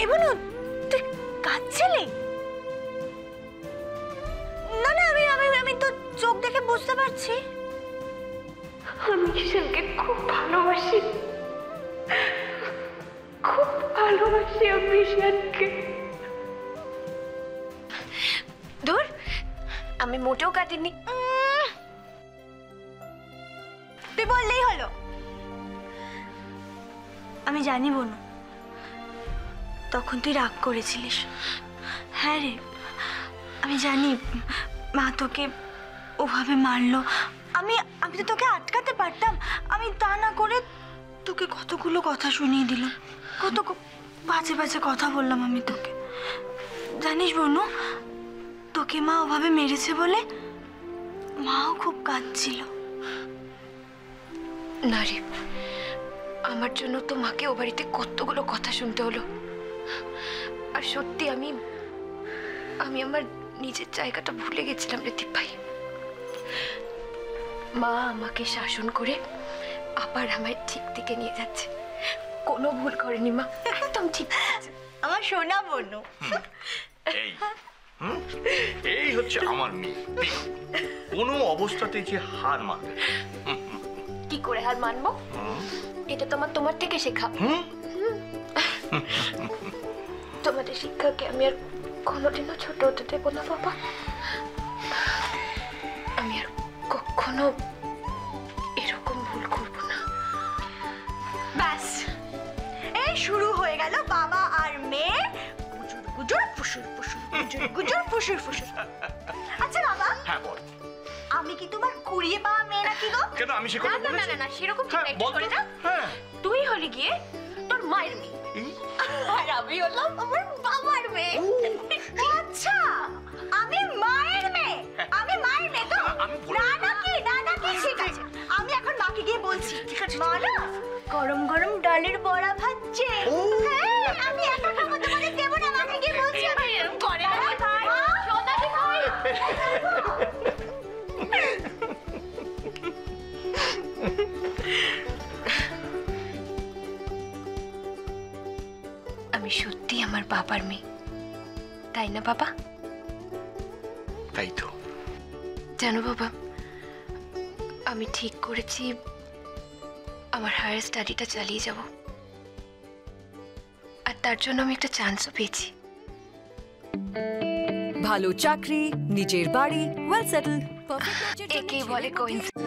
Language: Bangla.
এবনু তুই কাঁদছিলি? না না, আমি আমি আমি তো চোখ দেখে বুঝতে পারছি। আমি কিষানকে খুব ভালোবাসি, খুব ভালোবাসি আমি কিষানকে। দূর, আমি মোটেও কাঁদিনি। তুই বললেই হলো। আমি জানি বনু, তখন তুই রাগ করেছিলিস। হ্যাঁ রে, আমি জানি মা তোকে ওভাবে মারলো। আমি আমি তো তোকে আটকাতে পারতাম। আমি তা না করে তোকে কতগুলো কথা শুনিয়ে দিলাম, কত বাজে বাজে কথা বললাম আমি তোকে। জানিস বনু, তোকে মা ওভাবে মেরেছে বলে মাও খুব কাঁদছিল। না রে, আমার জন্য তো মাকে ও বাড়িতে কতগুলো কথা শুনতে হলো। আর সত্যি আমি আমি আমার নিজের জায়গাটা ভুলে গেছিলাম রে দীপ ভাই। মা আমাকে শাসন করে আবার আমায় ঠিক দিকে নিয়ে যাচ্ছে। কোনো ভুল করেনি মা, একদম ঠিক আছে। আমার সোনা বনু। এই হচ্ছে আমার মেয়ে। কোনো অবস্থাতে যে হার মানবে। কি করে হার মানবো? এটা তোমার থেকে শেখা। তোমাদের শিক্ষাকে আমি আর কোনোদিনও ছোট হতে দেবো না বাবা। আমি আর কখনো এরকম ভুল করবো না। ব্যাস, এই শুরু হয়ে গেল বাবা আর মেয়ে গুজুর গুজুর ফুসুর ফুসুর, গুজুর গুজুর ফুসুর ফুসুর। আচ্ছা বাবা, হ্যাঁ বল। আমি কি তোমার কুড়িয়ে পাওয়া মেয়ে নাকি গো? কেন আমি সে কথা বলেছি? না সেরকম করে না। হ্যাঁ, তুই হলি গিয়ে তোর মায়ের মেয়ে, আর আমি হলাম আমার বাবার মেয়ে। আচ্ছা, আমি মায়ের মেয়ে। আমি মায়ের মেয়ে তো? না নাকি ঠিক আছে। আমি এখন মাকে গিয়ে বলছি, মা না গরম গরম ডালের বড়া ভাজছে। হ্যাঁ, আমি একা খাবো, তোমাদের দেবো না। মাকে গিয়ে বলছি। করে না ভাই, সোনা কি ভাই। আমি সত্যি আমার বাবার মেয়ে, তাই না বাবা? তাই তো। জানো বাবা, আমি ঠিক করেছি আমার হায়ার স্টাডিটা চালিয়ে যাব। আর তার জন্য আমি একটা চান্সও পেয়েছি। ভালো চাকরি, নিজের বাড়ি, ওয়েল সেটেলড, একেই বলে কোইন্সিডেন্স।